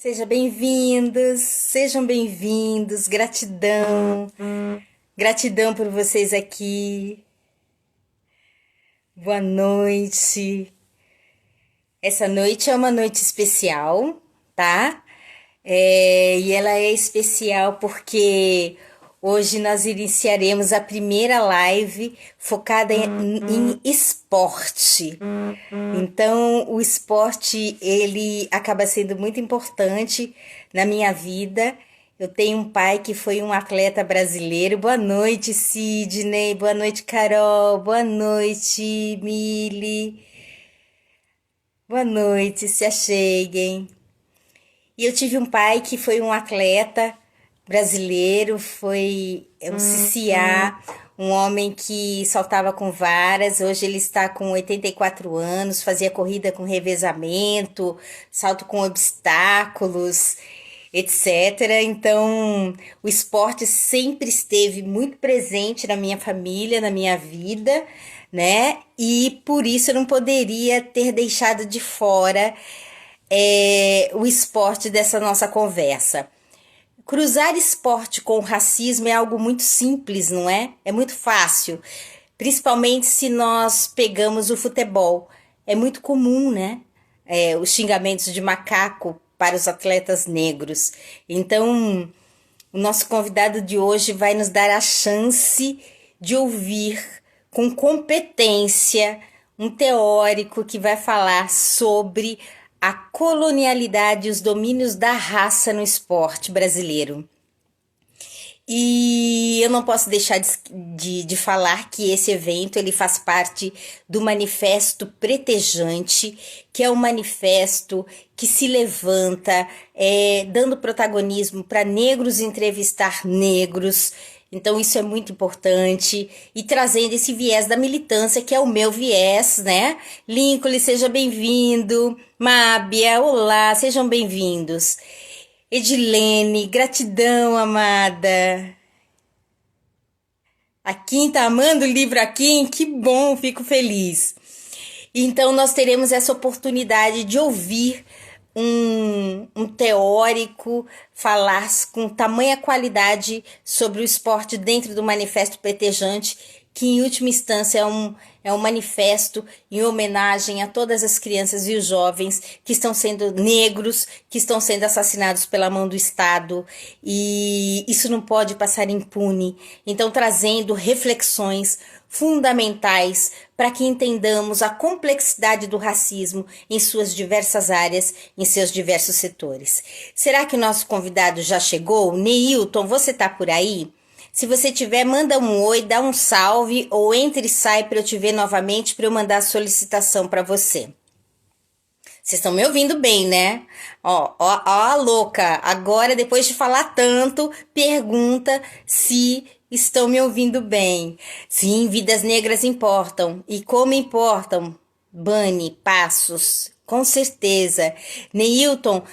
Sejam bem-vindos, gratidão, gratidão por vocês aqui. Boa noite. Essa noite é uma noite especial, tá? E ela é especial porque hoje nós iniciaremos a primeira live focada em esporte. Então, o esporte, ele acaba sendo muito importante na minha vida. Eu tenho um pai que foi um atleta brasileiro. Boa noite, Sidney. Boa noite, Carol. Boa noite, Mili. Boa noite, se acheguem. E eu tive um pai que foi um atleta brasileiro, foi um CCA, um homem que saltava com varas. Hoje ele está com 84 anos, fazia corrida com revezamento, salto com obstáculos, etc. Então, o esporte sempre esteve muito presente na minha família, na minha vida, né? E por isso eu não poderia ter deixado de fora o esporte dessa nossa conversa. Cruzar esporte com o racismo é algo muito simples, não é? É muito fácil, principalmente se nós pegamos o futebol. É muito comum, né? Os xingamentos de macaco para os atletas negros. Então, o nosso convidado de hoje vai nos dar a chance de ouvir com competência um teórico que vai falar sobre a colonialidade e os domínios da raça no esporte brasileiro. E eu não posso deixar de falar que esse evento ele faz parte do Manifesto Pretejante, que é um manifesto que se levanta dando protagonismo para negros entrevistar negros. Então isso é muito importante e trazendo esse viés da militância, que é o meu viés, né? Lincoln, seja bem-vindo. Mábia, olá, sejam bem-vindos. Edilene, gratidão, amada. A Kim tá amando o livro aqui, que bom, fico feliz. Então nós teremos essa oportunidade de ouvir um teórico falar com tamanha qualidade sobre o esporte dentro do Manifesto Pretejante, que em última instância é um manifesto em homenagem a todas as crianças e os jovens que estão sendo negros, que estão sendo assassinados pela mão do Estado, e isso não pode passar impune. Então, trazendo reflexões fundamentais para que entendamos a complexidade do racismo em suas diversas áreas, em seus diversos setores. Será que o nosso convidado já chegou? Neilton, você tá por aí? Se você tiver, manda um oi, dá um salve ou entre e sai para eu te ver novamente para eu mandar a solicitação para você. Vocês estão me ouvindo bem, né? Ó, a louca. Agora, depois de falar tanto, pergunta se estão me ouvindo bem. Sim, vidas negras importam. E como importam? Bani, Passos, com certeza. Neilton,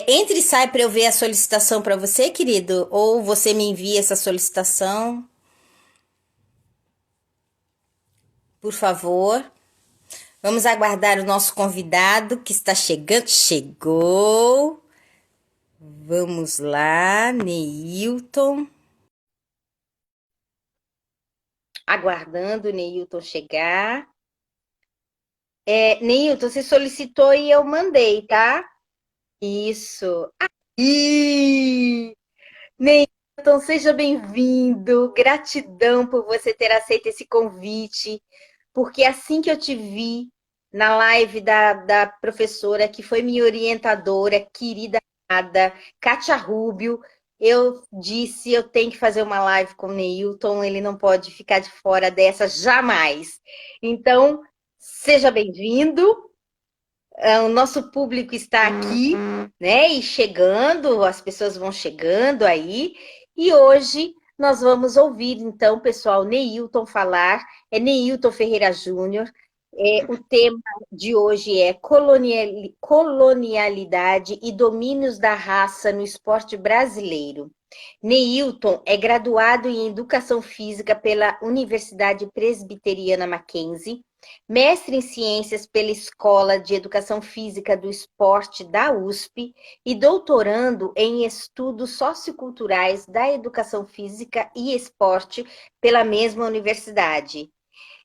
entre e sai para eu ver a solicitação para você, querido? Ou você me envia essa solicitação? Por favor. Vamos aguardar o nosso convidado que está chegando. Chegou. Vamos lá, Neilton. Aguardando o Neilton chegar. Neilton, você solicitou e eu mandei, tá? Isso. Aí! Neilton, seja bem-vindo. Gratidão por você ter aceito esse convite, porque assim que eu te vi na live da professora, que foi minha orientadora, querida amada, Kátia Rubio, eu disse, eu tenho que fazer uma live com o Neilton, ele não pode ficar de fora dessa jamais. Então, seja bem-vindo. O nosso público está aqui, né? E chegando, as pessoas vão chegando aí. E hoje nós vamos ouvir, então, pessoal, Neilton falar. É Neilton Ferreira Júnior. O tema de hoje é colonialidade e domínios da raça no esporte brasileiro. Neilton é graduado em Educação Física pela Universidade Presbiteriana Mackenzie, mestre em Ciências pela Escola de Educação Física do Esporte da USP e doutorando em Estudos Socioculturais da Educação Física e Esporte pela mesma universidade.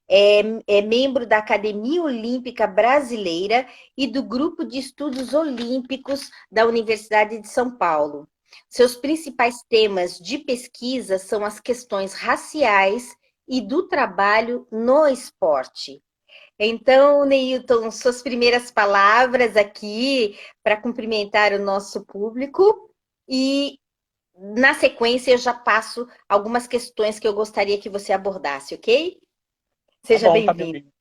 É membro da Academia Olímpica Brasileira e do Grupo de Estudos Olímpicos da Universidade de São Paulo. Seus principais temas de pesquisa são as questões raciais e do trabalho no esporte. Então, Neilton, suas primeiras palavras aqui para cumprimentar o nosso público e, na sequência, eu já passo algumas questões que eu gostaria que você abordasse, ok? Tá Seja bom, tá me bem-vindo. ouvindo?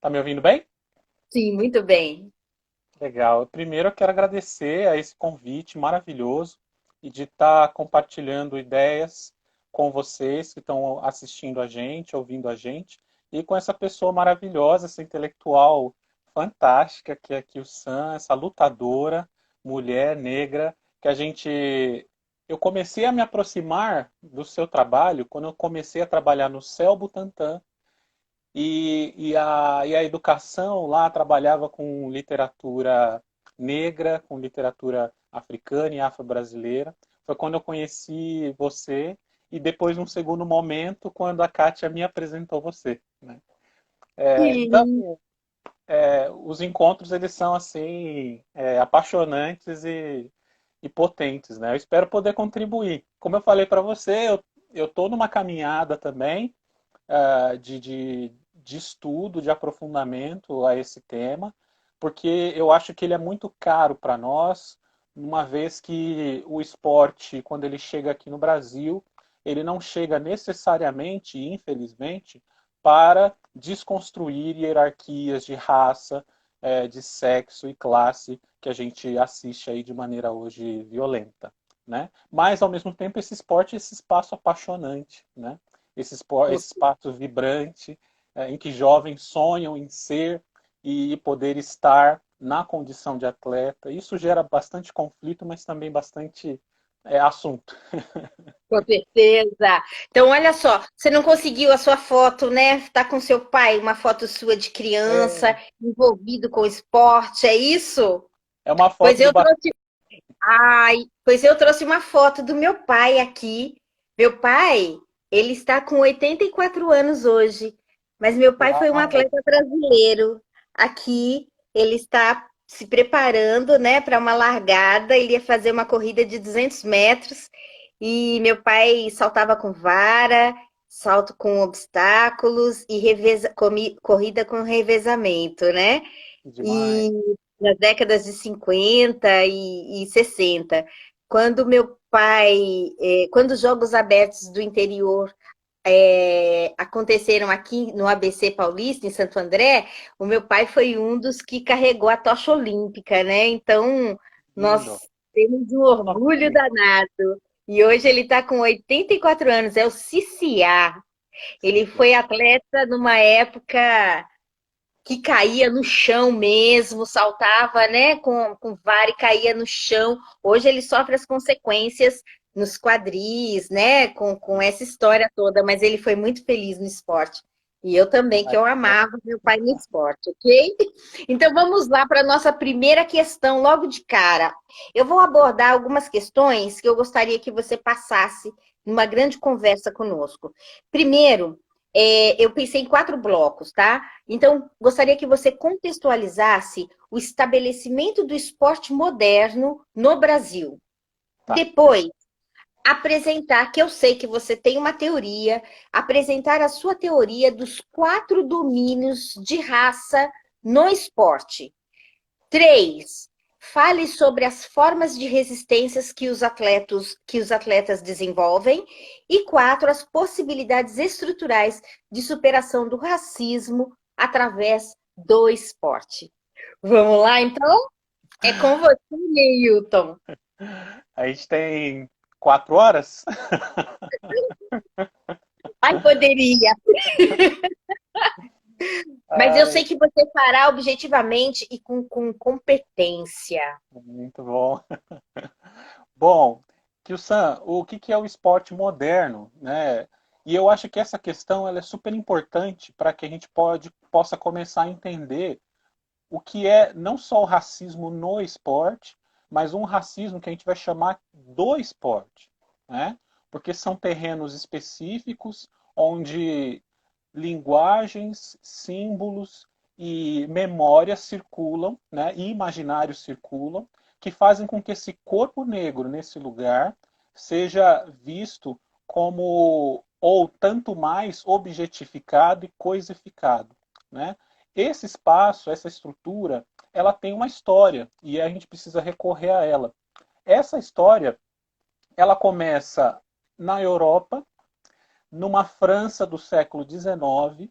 Tá me ouvindo bem? Sim, muito bem. Legal. Primeiro eu quero agradecer a esse convite maravilhoso e de estar compartilhando ideias com vocês que estão assistindo a gente, ouvindo a gente, e com essa pessoa maravilhosa, essa intelectual fantástica que é aqui o Sam, essa lutadora, mulher negra, que a gente. Eu comecei a me aproximar do seu trabalho quando eu comecei a trabalhar no Céu Butantã. E a educação lá trabalhava com literatura negra, com literatura africana e afro-brasileira. Foi quando eu conheci você e depois, num segundo momento, quando a Kátia me apresentou você, né? Então, Sim. os encontros eles são assim apaixonantes e potentes, né? Eu espero poder contribuir. Como eu falei para você, eu estou numa caminhada também de estudo, de aprofundamento a esse tema, porque eu acho que ele é muito caro para nós, uma vez que o esporte, quando ele chega aqui no Brasil, ele não chega necessariamente, infelizmente, para desconstruir hierarquias de raça, de sexo e classe que a gente assiste aí de maneira hoje violenta, né? Mas ao mesmo tempo esse esporte é esse espaço apaixonante, né? Esse espaço vibrante, em que jovens sonham em ser e poder estar na condição de atleta. Isso gera bastante conflito, mas também bastante assunto. Com certeza. Então, olha só, você não conseguiu a sua foto, né? Tá com seu pai, uma foto sua de criança, É, envolvido com esporte, é isso? é uma Pois foto do eu trouxe, ai, pois eu trouxe uma foto do meu pai aqui. Meu pai, ele está com 84 anos hoje, mas meu pai foi um Uau, atleta brasileiro. Aqui, ele está se preparando, né, para uma largada. Ele ia fazer uma corrida de 200 metros e meu pai saltava com vara, salto com obstáculos e corrida com revezamento, né? demais. E nas décadas de 50 e 60, quando meu pai, quando os Jogos Abertos do Interior aconteceram aqui no ABC Paulista, em Santo André, o meu pai foi um dos que carregou a tocha olímpica, né? Então, Lindo. nós temos um Qual o nome orgulho dele? danado. E hoje ele está com 84 anos, é o Ciciá. Ele foi atleta numa época que caía no chão mesmo, saltava, né, com vara e caía no chão. Hoje ele sofre as consequências nos quadris, né, com essa história toda, mas ele foi muito feliz no esporte. E eu também, que Ai, eu que bom. amava meu pai no esporte, ok? Então vamos lá para a nossa primeira questão, logo de cara. Eu vou abordar algumas questões que eu gostaria que você passasse numa grande conversa conosco. Primeiro, eu pensei em 4 blocos, tá? Então, gostaria que você contextualizasse o estabelecimento do esporte moderno no Brasil. Tá. Depois, apresentar, que eu sei que você tem uma teoria, apresentar a sua teoria dos 4 domínios de raça no esporte. 3, fale sobre as formas de resistências que os atletas desenvolvem. E 4, as possibilidades estruturais de superação do racismo através do esporte. Vamos lá, então? É com você, Neilton. A gente tem 4 horas? Ai, poderia. Mas eu sei Ai, que você fará objetivamente e com competência. muito bom. Bom, Kyu-san, o que que é o esporte moderno, né? E eu acho que essa questão ela é super importante para que a gente possa começar a entender o que é não só o racismo no esporte, mas um racismo que a gente vai chamar do esporte, né? Porque são terrenos específicos onde linguagens, símbolos e memórias circulam, né? E imaginários circulam, que fazem com que esse corpo negro nesse lugar seja visto como ou tanto mais objetificado e coisificado, né? Esse espaço, essa estrutura, ela tem uma história e a gente precisa recorrer a ela. Essa história, ela começa na Europa, numa França do século XIX,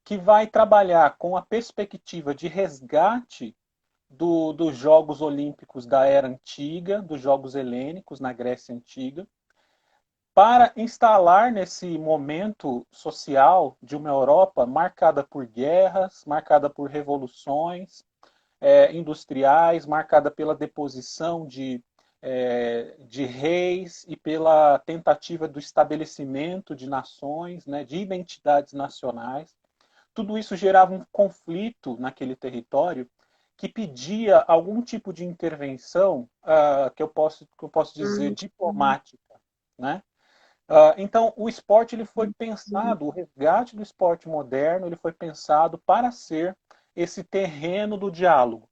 que vai trabalhar com a perspectiva de resgate dos Jogos Olímpicos da era antiga, dos Jogos Helênicos na Grécia Antiga, para instalar nesse momento social de uma Europa marcada por guerras, marcada por revoluções, industriais, marcada pela deposição de reis e pela tentativa do estabelecimento de nações, né, de identidades nacionais. Tudo isso gerava um conflito naquele território que pedia algum tipo de intervenção que eu posso dizer diplomática, né? Então, o esporte ele foi pensado, o resgate do esporte moderno, ele foi pensado para ser esse terreno do diálogo,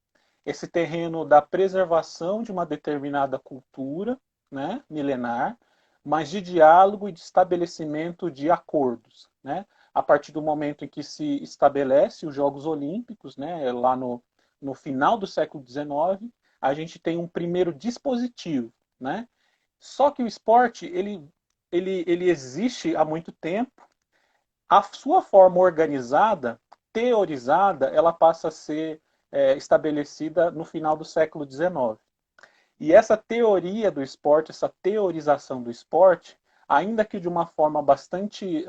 esse terreno da preservação de uma determinada cultura, né, milenar, mas de diálogo e de estabelecimento de acordos, né? A partir do momento em que se estabelece os Jogos Olímpicos, né, lá no final do século XIX, a gente tem um primeiro dispositivo, né? Só que o esporte ele existe há muito tempo. A sua forma organizada, teorizada, ela passa a ser estabelecida no final do século XIX. E essa teoria do esporte, essa teorização do esporte, ainda que de uma forma bastante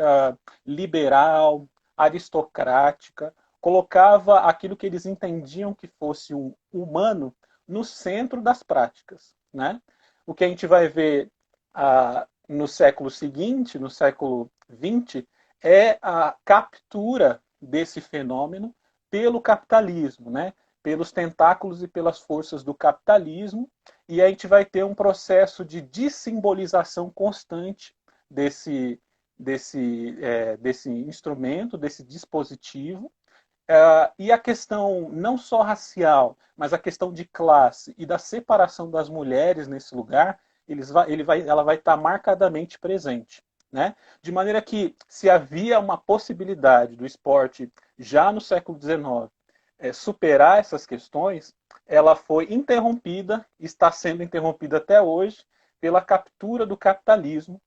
liberal, aristocrática, colocava aquilo que eles entendiam que fosse um humano no centro das práticas, né? O que a gente vai ver no século seguinte, no século XX, é a captura desse fenômeno pelo capitalismo, né? Pelos tentáculos e pelas forças do capitalismo, e a gente vai ter um processo de desimbolização constante desse instrumento, desse dispositivo, e a questão não só racial, mas a questão de classe e da separação das mulheres nesse lugar, ela vai estar marcadamente presente. Né? De maneira que, se havia uma possibilidade do esporte já no século XIX superar essas questões, ela foi interrompida, está sendo interrompida até hoje, pela captura do capitalismo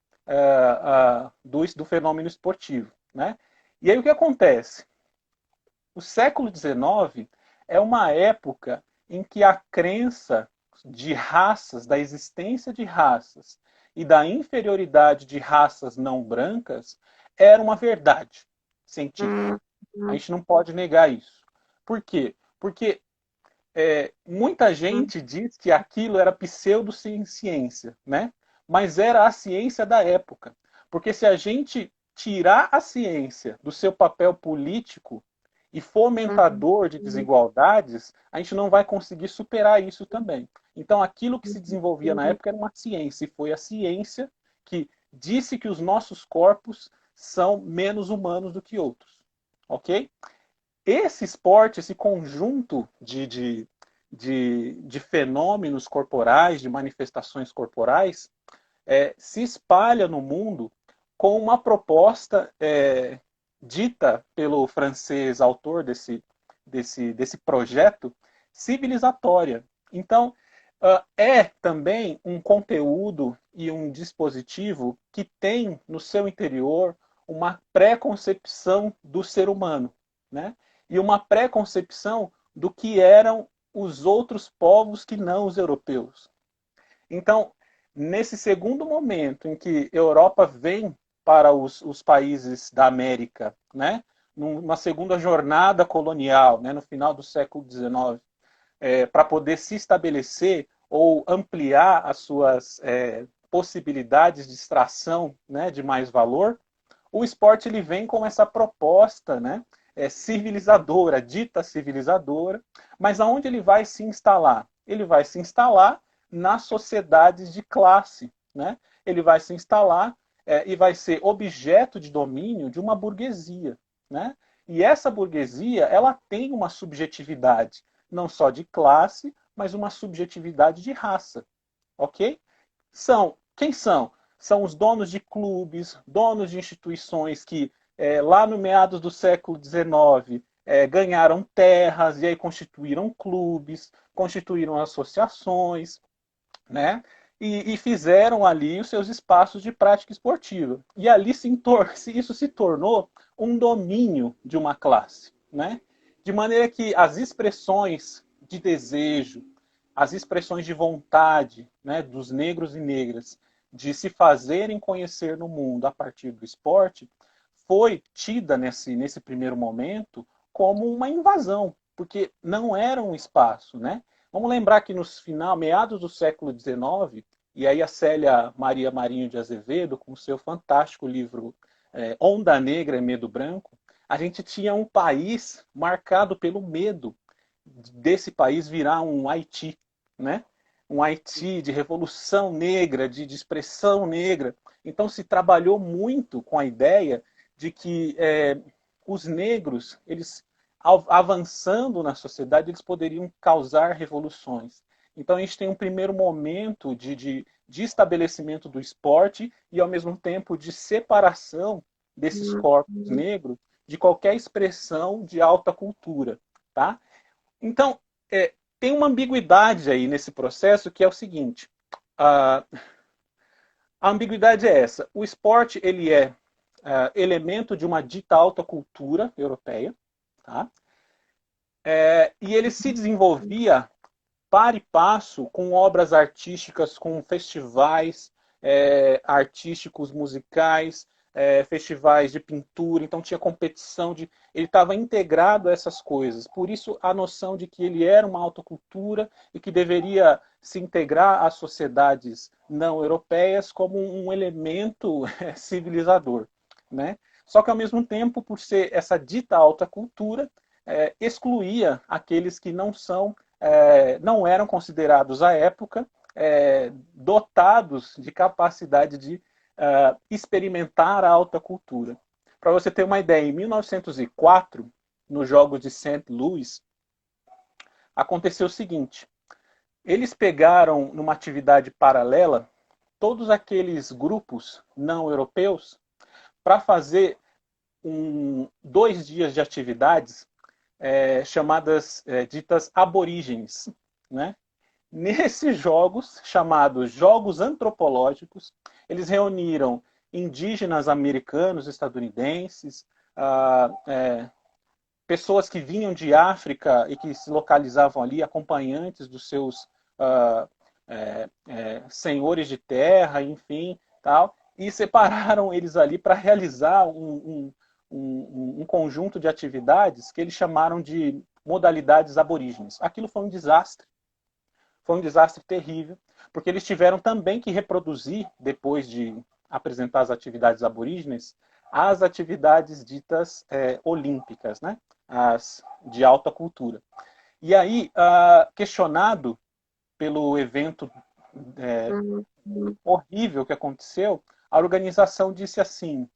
do fenômeno esportivo. Né? E aí o que acontece? O século XIX é uma época em que a crença de raças, da existência de raças e da inferioridade de raças não brancas era uma verdade científica. A gente não pode negar isso. Por quê? Porque muita gente diz que aquilo era pseudociência, né? Mas era a ciência da época. Porque se a gente tirar a ciência do seu papel político e fomentador de desigualdades, a gente não vai conseguir superar isso também. Então, aquilo que se desenvolvia na época era uma ciência, e foi a ciência que disse que os nossos corpos são menos humanos do que outros. Ok? Esse esporte, esse conjunto de fenômenos corporais, de manifestações corporais, se espalha no mundo com uma proposta dita pelo francês autor desse projeto civilizatória. Então, é também um conteúdo e um dispositivo que tem no seu interior uma pré-concepção do ser humano, né? E uma pré-concepção do que eram os outros povos que não os europeus. Então, nesse segundo momento em que a Europa vem para os países da América, né, numa segunda jornada colonial, né, no final do século XIX, para poder se estabelecer ou ampliar as suas possibilidades de extração, né, de mais valor, o esporte ele vem com essa proposta, né, civilizadora, dita civilizadora, mas aonde ele vai se instalar? Ele vai se instalar nas sociedades de classe, né? Ele vai se instalar e vai ser objeto de domínio de uma burguesia, né? E essa burguesia, ela tem uma subjetividade, não só de classe, mas uma subjetividade de raça, ok? Quem são? São os donos de clubes, donos de instituições que lá no meados do século XIX ganharam terras e aí constituíram clubes, constituíram associações, né? E fizeram ali os seus espaços de prática esportiva. E ali isso se tornou um domínio de uma classe, né? De maneira que as expressões de desejo, as expressões de vontade, né, dos negros e negras de se fazerem conhecer no mundo a partir do esporte foi tida nesse primeiro momento como uma invasão, porque não era um espaço, né? Vamos lembrar que nos meados do século XIX, e aí a Célia Maria Marinho de Azevedo, com o seu fantástico livro Onda Negra e Medo Branco, a gente tinha um país marcado pelo medo desse país virar um Haiti, né? Um Haiti de revolução negra, de expressão negra. Então se trabalhou muito com a ideia de que os negros, eles avançando na sociedade, eles poderiam causar revoluções. Então a gente tem um primeiro momento de estabelecimento do esporte e, ao mesmo tempo, de separação desses corpos negros de qualquer expressão de alta cultura. Tá? Então, tem uma ambiguidade aí nesse processo que é o seguinte. A, a ambiguidade é essa. O esporte ele é elemento de uma dita alta cultura europeia, tá? E ele se desenvolvia par e passo com obras artísticas, com festivais artísticos, musicais, festivais de pintura, então tinha competição, ele estava integrado a essas coisas. Por isso a noção de que ele era uma autocultura e que deveria se integrar às sociedades não europeias como um elemento civilizador, né? Só que ao mesmo tempo, por ser essa dita alta cultura, excluía aqueles que não eram considerados à época dotados de capacidade de experimentar a alta cultura. Para você ter uma ideia, em 1904, nos Jogos de St. Louis, aconteceu o seguinte: eles pegaram numa atividade paralela todos aqueles grupos não europeus para fazer 2 dias de atividades chamadas ditas aborígenes, né? Nesses jogos, chamados Jogos Antropológicos, eles reuniram indígenas americanos, estadunidenses, pessoas que vinham de África e que se localizavam ali, acompanhantes dos seus senhores de terra, enfim, tal, e separaram eles ali para realizar um conjunto de atividades que eles chamaram de modalidades aborígenes. Aquilo foi um desastre. Foi um desastre terrível, porque eles tiveram também que reproduzir, depois de apresentar as atividades aborígenes, as atividades ditas olímpicas, né? As de alta cultura. E aí, questionado pelo evento horrível que aconteceu, a organização disse assim: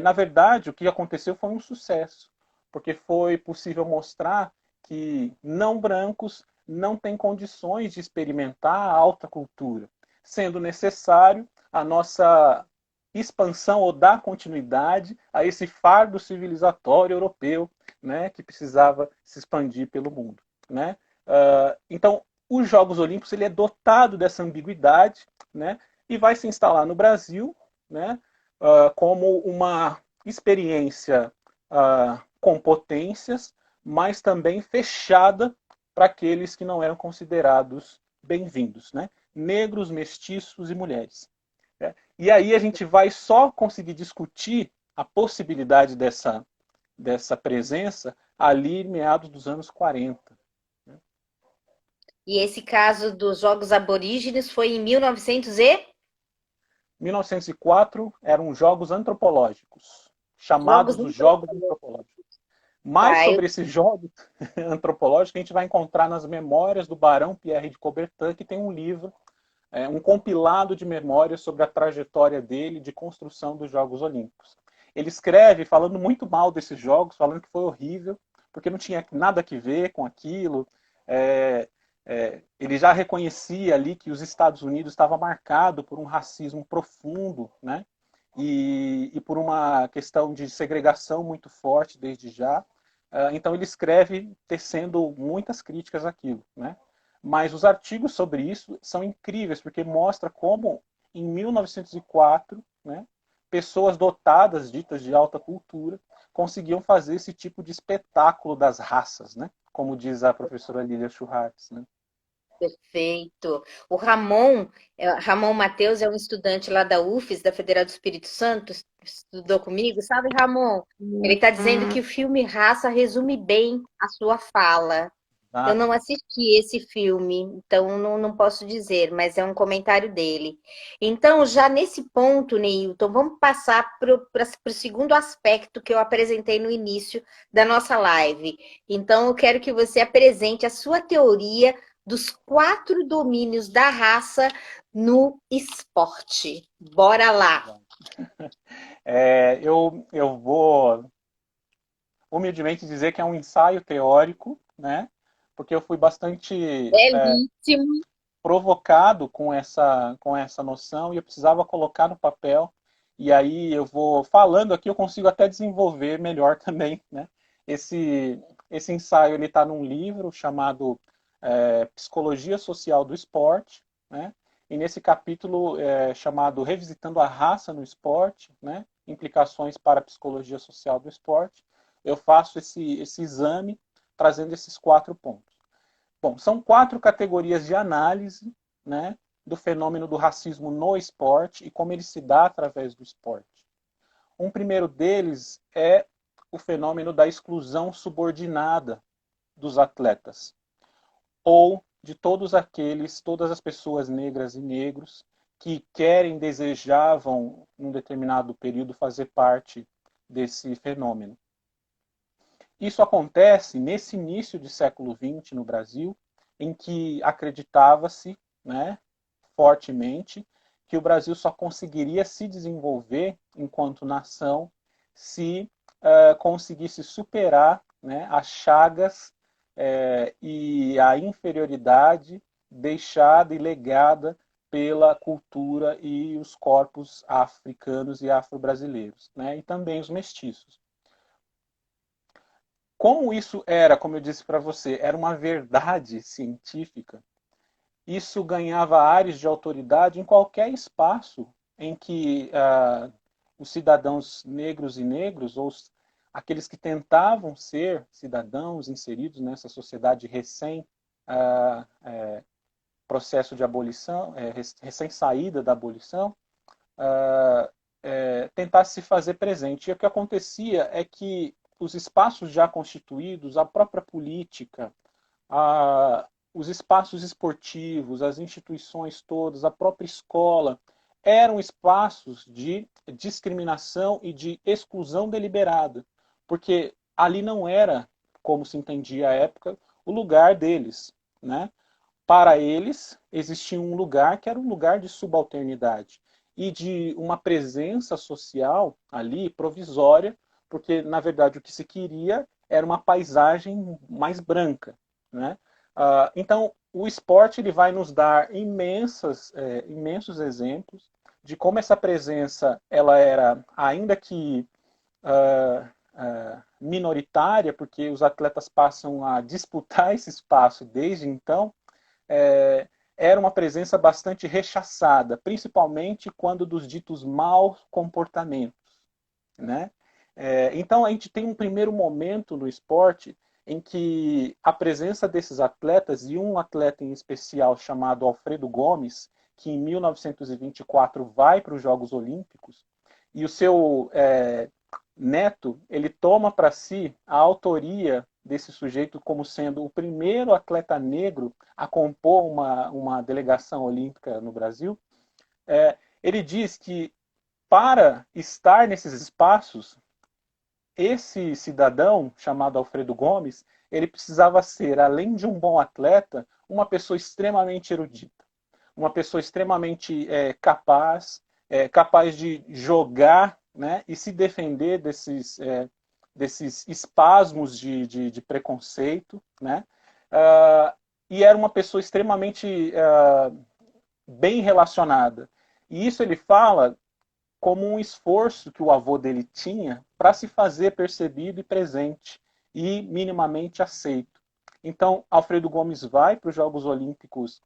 na verdade, o que aconteceu foi um sucesso, porque foi possível mostrar que não brancos não têm condições de experimentar a alta cultura, sendo necessário a nossa expansão ou dar continuidade a esse fardo civilizatório europeu, né, que precisava se expandir pelo mundo, né? Então, os Jogos Olímpicos ele é dotado dessa ambiguidade, né, e vai se instalar no Brasil, né, como uma experiência com potências, mas também fechada para aqueles que não eram considerados bem-vindos, né? Negros, mestiços e mulheres. E aí a gente vai só conseguir discutir a possibilidade dessa presença ali em meados dos anos 40. E esse caso dos Jogos Aborígenes foi em 1900 e... 1904 eram Jogos Antropológicos, Jogos chamados não os Jogos Antropológicos. Mais tá, sobre esses jogos antropológicos a gente vai encontrar nas memórias do Barão Pierre de Coubertin, que tem um livro, um compilado de memórias sobre a trajetória dele de construção dos Jogos Olímpicos. Ele escreve falando muito mal desses jogos, falando que foi horrível, porque não tinha nada a ver com aquilo. É, ele já reconhecia ali que os Estados Unidos estava marcado por um racismo profundo, né? E por uma questão de segregação muito forte desde já. Então ele escreve tecendo muitas críticas àquilo, né? Mas os artigos sobre isso são incríveis, porque mostra como em 1904, né, pessoas dotadas, ditas de alta cultura, conseguiam fazer esse tipo de espetáculo das raças, né? Como diz a professora Lilia Schwartz, né? perfeito. O Ramon, Ramon Matheus é um estudante lá da UFES, da Federal do Espírito Santo, estudou comigo, sabe, Ramon? Ele está dizendo que o filme Raça resume bem a sua fala. Eu não Exato. assisti esse filme, então não posso dizer, mas é um comentário dele. Então, já nesse ponto, Neilton, vamos passar para o segundo aspecto que eu apresentei no início da nossa live. Então, eu quero que você apresente a sua teoria dos 4 domínios da raça no esporte. Bora lá! Eu vou humildemente dizer que é um ensaio teórico, né? Porque eu fui bastante Belíssimo. provocado com essa noção e eu precisava colocar no papel. E aí eu vou falando aqui, eu consigo até desenvolver melhor também, né? Esse ensaio ele está num livro chamado Psicologia Social do Esporte, né? E nesse capítulo chamado Revisitando a Raça no Esporte, né? Implicações para a psicologia social do esporte, eu faço esse exame trazendo esses 4 pontos. Bom, são 4 categorias de análise, né, do fenômeno do racismo no esporte e como ele se dá através do esporte. Um primeiro deles é o fenômeno da exclusão subordinada dos atletas, ou de todas as pessoas negras e negros que querem, desejavam, num determinado período, fazer parte desse fenômeno. Isso acontece nesse início de século XX no Brasil, em que acreditava-se, né, fortemente que o Brasil só conseguiria se desenvolver enquanto nação se conseguisse superar, né, as chagas e a inferioridade deixada e legada pela cultura e os corpos africanos e afro-brasileiros, né, e também os mestiços. Como isso era, como eu disse para você, era uma verdade científica, isso ganhava áreas de autoridade em qualquer espaço em que os cidadãos negros e negros, ou aqueles que tentavam ser cidadãos inseridos nessa sociedade recém processo de abolição, recém saída da abolição, tentasse se fazer presente. E o que acontecia é que os espaços já constituídos, a própria política, os espaços esportivos, as instituições todas, a própria escola, eram espaços de discriminação e de exclusão deliberada, porque ali não era, como se entendia à época, o lugar deles, né? Para eles existia um lugar que era um lugar de subalternidade e de uma presença social ali provisória, porque na verdade o que se queria era uma paisagem mais branca, né? Então o esporte ele vai nos dar imensos exemplos de como essa presença ela era ainda que minoritária, porque os atletas passam a disputar esse espaço desde então, era uma presença bastante rechaçada, principalmente quando dos ditos maus comportamentos, né? Então a gente tem um primeiro momento no esporte em que a presença desses atletas, e um atleta em especial chamado Alfredo Gomes, que em 1924 vai para os Jogos Olímpicos, e o seu neto, ele toma para si a autoria desse sujeito como sendo o primeiro atleta negro a compor uma delegação olímpica no Brasil, Ele diz que para estar nesses espaços, esse cidadão, chamado Alfredo Gomes, ele precisava ser, além de um bom atleta, uma pessoa extremamente erudita, uma pessoa extremamente capaz de jogar, né, e se defender desses espasmos de preconceito, né? E era uma pessoa extremamente bem relacionada. E isso ele fala como um esforço que o avô dele tinha para se fazer percebido e presente e minimamente aceito. Então, Alfredo Gomes vai para os Jogos Olímpicos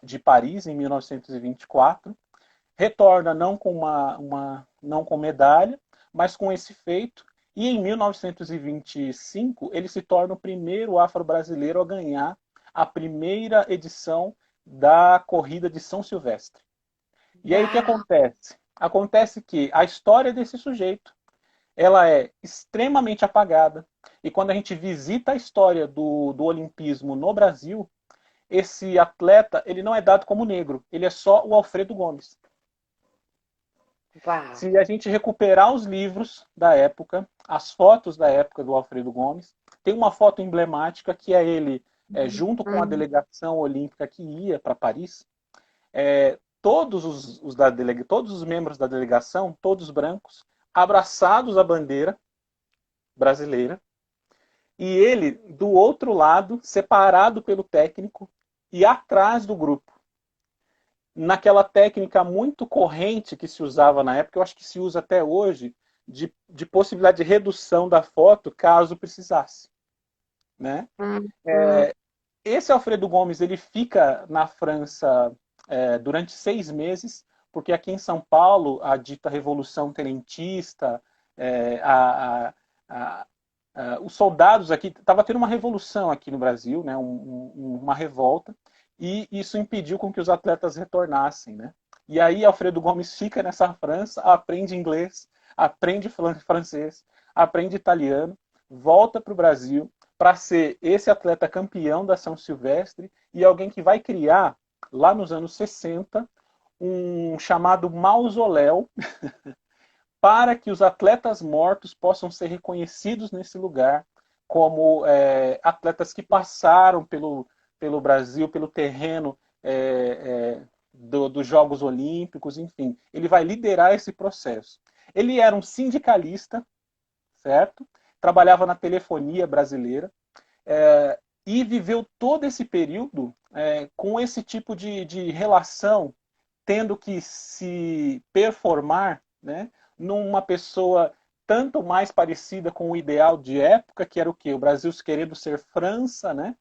de Paris em 1924, retorna não com não com medalha, mas com esse feito. E em 1925 ele se torna o primeiro afro-brasileiro a ganhar a primeira edição da corrida de São Silvestre. E aí o que Uau! acontece? Acontece que a história desse sujeito, ela é extremamente apagada. E quando a gente visita a história do olimpismo no Brasil, esse atleta, ele não é dado como negro, ele é só o Alfredo Gomes. Uau! Se a gente recuperar os livros da época, as fotos da época do Alfredo Gomes, tem uma foto emblemática que é ele junto com a delegação olímpica que ia para Paris, todos os membros da delegação, todos brancos, abraçados à bandeira brasileira, e ele do outro lado, separado pelo técnico e atrás do grupo. Naquela técnica muito corrente que se usava na época, eu acho que se usa até hoje, de possibilidade de redução da foto caso precisasse. Né? Esse Alfredo Gomes ele fica na França durante 6 meses, porque aqui em São Paulo a dita Revolução Tenentista, os soldados aqui, estava tendo uma revolução aqui no Brasil, né, uma revolta, e isso impediu com que os atletas retornassem. Né? E aí Alfredo Gomes fica nessa França, aprende inglês, aprende francês, aprende italiano, volta para o Brasil para ser esse atleta campeão da São Silvestre e alguém que vai criar, lá nos anos 60, um chamado mausoléu para que os atletas mortos possam ser reconhecidos nesse lugar como atletas que passaram pelo Brasil, pelo terreno dos Jogos Olímpicos, enfim. Ele vai liderar esse processo. Ele era um sindicalista, certo? Trabalhava na telefonia brasileira e viveu todo esse período com esse tipo de relação, tendo que se performar, né, numa pessoa tanto mais parecida com o ideal de época, que era o quê? O Brasil querendo ser França, né?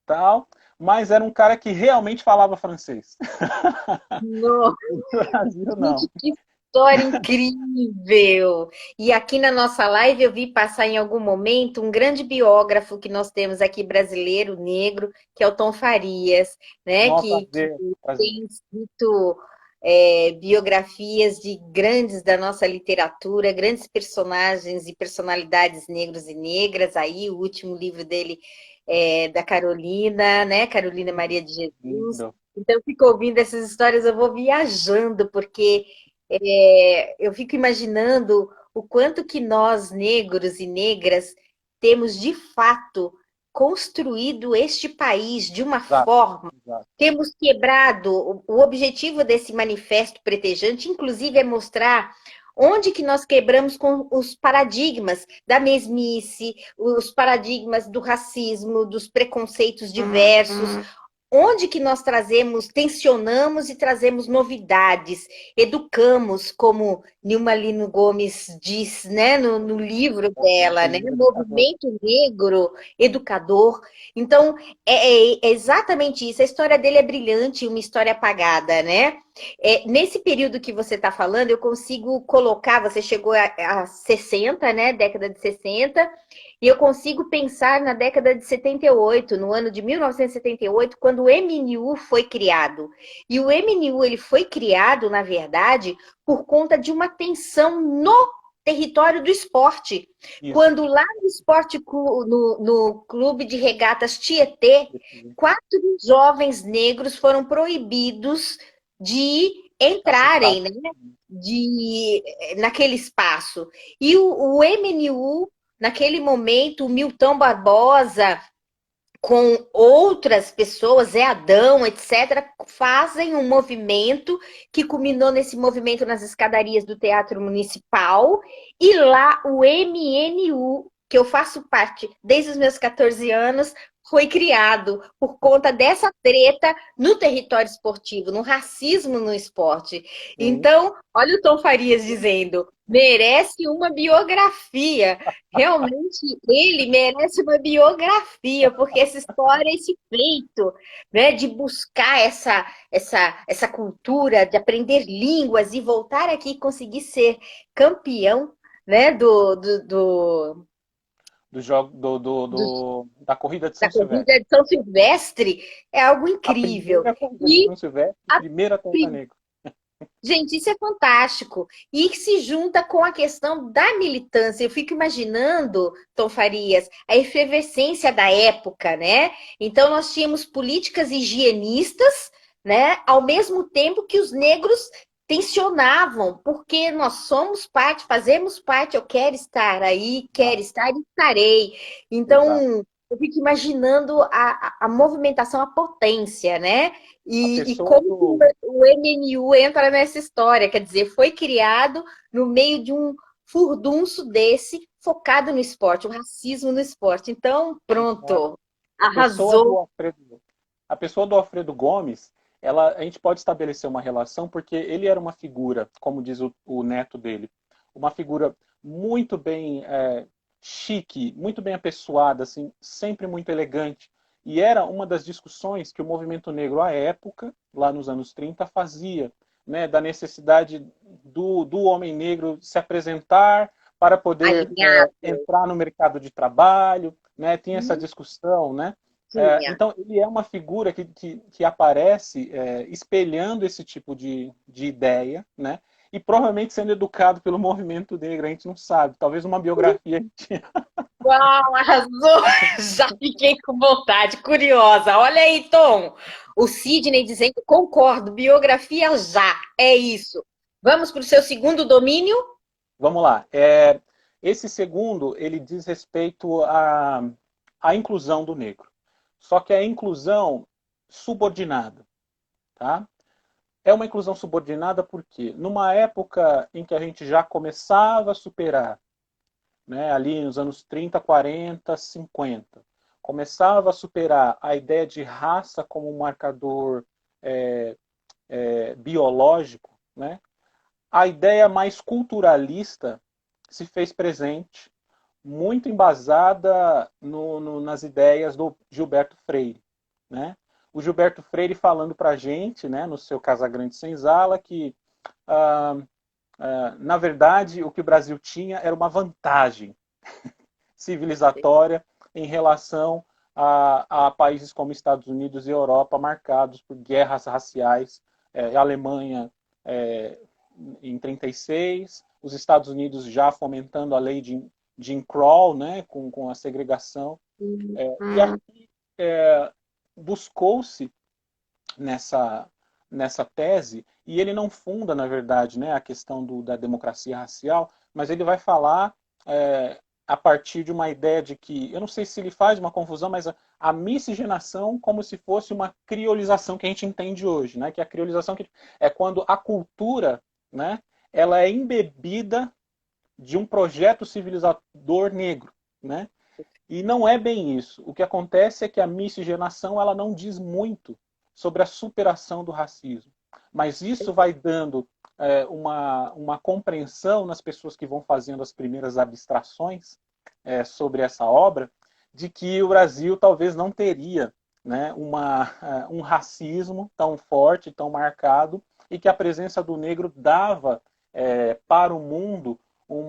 Tal, mas era um cara que realmente falava francês. Nossa, O Brasil gente, não. que história incrível! E aqui na nossa live eu vi passar em algum momento um grande biógrafo que nós temos aqui brasileiro, negro, que é o Tom Farias, né? Não, Que prazer, prazer. tem escrito biografias de grandes da nossa literatura, grandes personagens e personalidades negros e negras. Aí o último livro dele é da Carolina, né? Carolina Maria de Jesus. Lindo. Então, eu fico ouvindo essas histórias, eu vou viajando, porque eu fico imaginando o quanto que nós, negros e negras, temos de fato construído este país de uma Exato, forma, exato. temos quebrado. O objetivo desse manifesto pretejante, inclusive, é mostrar onde que nós quebramos com os paradigmas da mesmice, os paradigmas do racismo, dos preconceitos diversos, onde que nós trazemos, tensionamos e trazemos novidades, educamos, como Nilma Lino Gomes diz, né, no livro dela, né, movimento negro educador. Então, é exatamente isso. A história dele é brilhante, uma história apagada, né? Nesse período que você está falando, eu consigo colocar, você chegou a 60, né, década de 60, e eu consigo pensar na década de 78, no ano de 1978, quando o MNU foi criado. E o MNU ele foi criado, na verdade, por conta de uma tensão no território do esporte. Isso. Quando lá no esporte, no clube de regatas Tietê, 4 jovens negros foram proibidos de Essa entrarem, estátua. né, naquele espaço. E o MNU, naquele momento, o Milton Barbosa, com outras pessoas, Zé Adão, etc., fazem um movimento que culminou nesse movimento nas escadarias do Teatro Municipal, e lá o MNU, que eu faço parte desde os meus 14 anos, foi criado por conta dessa treta no território esportivo, no racismo no esporte. Sim. Então, olha o Tom Farias dizendo, merece uma biografia. Realmente, ele merece uma biografia, porque essa história, esse feito, né, de buscar essa cultura, de aprender línguas e voltar aqui e conseguir ser campeão, né, do Da corrida de da São Silvestre. corrida de São Silvestre, é algo A incrível. primeira corrida de E São Silvestre, a primeira Ponta Negra. Gente, isso é fantástico. E que se junta com a questão da militância. Eu fico imaginando, Tom Farias, a efervescência da época, né? Então, nós tínhamos políticas higienistas, né? Ao mesmo tempo que os negros tensionavam, porque nós somos parte, fazemos parte, eu quero estar aí, quero Exato. estar e estarei. Exato. Então, eu fico imaginando a movimentação, a potência, né? A E pessoa como que do, o MNU entra nessa história, quer dizer, foi criado no meio de um furdunço desse focado no esporte, o racismo no esporte. Então, pronto, a pessoa do arrasou. Alfredo, a pessoa do Alfredo Gomes, a gente pode estabelecer uma relação porque ele era uma figura, como diz o neto dele, uma figura muito bem chique, muito bem apessoada, assim, sempre muito elegante. E era uma das discussões que o movimento negro à época, lá nos anos 30, fazia, né, da necessidade do homem negro se apresentar para poder Alinhado, entrar no mercado de trabalho, né, tinha essa discussão, né? tinha. Então, ele é uma figura que aparece espelhando esse tipo de ideia, né? E provavelmente sendo educado pelo movimento negro, a gente não sabe. Talvez uma biografia. Uau, arrasou! Já fiquei com vontade, curiosa. Olha aí, Tom. O Sidney dizendo, concordo, biografia já, é isso. Vamos para o seu segundo domínio? Vamos lá. Esse segundo, ele diz respeito à inclusão do negro. Só que é a inclusão subordinada, tá? É uma inclusão subordinada porque numa época em que a gente já começava a superar, né, ali nos anos 30, 40, 50, começava a superar a ideia de raça como um marcador é, biológico, né? A ideia mais culturalista se fez presente, muito embasada nas ideias do Gilberto Freire, né? O Gilberto Freire falando para a gente, né, no seu Casagrande Senzala, que ah, na verdade o que o Brasil tinha era uma vantagem civilizatória em relação a países como Estados Unidos e Europa, marcados por guerras raciais, a Alemanha em 36, os Estados Unidos já fomentando a lei de Jim Crow, né, com a segregação. E aqui buscou-se nessa, nessa tese, e ele não funda, na verdade, né, a questão da democracia racial, mas ele vai falar a partir de uma ideia de que, eu não sei se ele faz uma confusão, mas a miscigenação como se fosse uma criolização que a gente entende hoje, né, que a criolização é quando a cultura, né, ela é embebida de um projeto civilizador negro, né? E não é bem isso. O que acontece é que a miscigenação ela não diz muito sobre a superação do racismo. Mas isso vai dando uma compreensão nas pessoas que vão fazendo as primeiras abstrações sobre essa obra, de que o Brasil talvez não teria, né, um racismo tão forte, tão marcado, e que a presença do negro dava para o mundo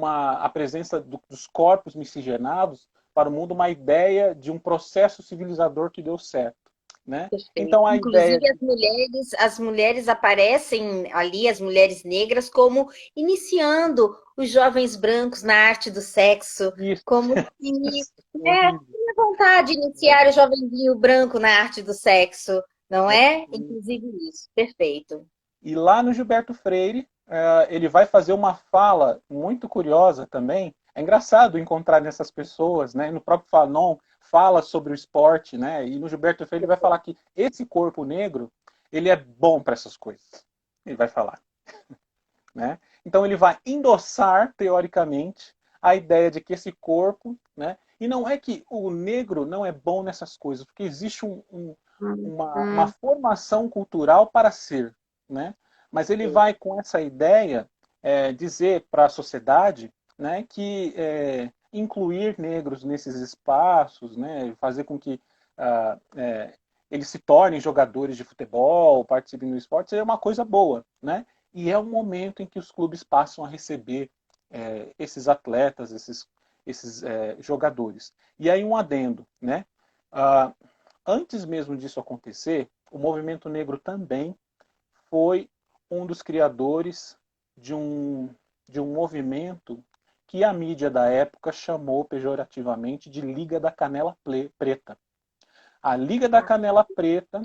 a presença dos corpos miscigenados para o mundo uma ideia de um processo civilizador que deu certo, né? Perfeito. Então a ideia Inclusive as mulheres aparecem ali, as mulheres negras, como iniciando os jovens brancos na arte do sexo, isso como se é horrível. tinha vontade de iniciar o jovenzinho branco na arte do sexo, não É, é? Inclusive isso. Perfeito. E lá no Gilberto Freire, ele vai fazer uma fala muito curiosa também. É engraçado encontrar nessas pessoas, né? No próprio Fanon fala sobre o esporte, né? E no Gilberto Freire ele vai falar que esse corpo negro, ele é bom para essas coisas. Ele vai falar, né? Então ele vai endossar teoricamente a ideia de que esse corpo, né? E não é que o negro não é bom nessas coisas, porque existe uma formação cultural para ser, né? Mas ele vai com essa ideia dizer para a sociedade, né, que incluir negros nesses espaços, né, fazer com que eles se tornem jogadores de futebol, participem do esporte, seria uma coisa boa, né? E é o momento em que os clubes passam a receber esses atletas, esses jogadores. E aí um adendo, né? Ah, antes mesmo disso acontecer, o movimento negro também foi um dos criadores de de um movimento que a mídia da época chamou pejorativamente de Liga da Canela Preta. A Liga da Canela Preta,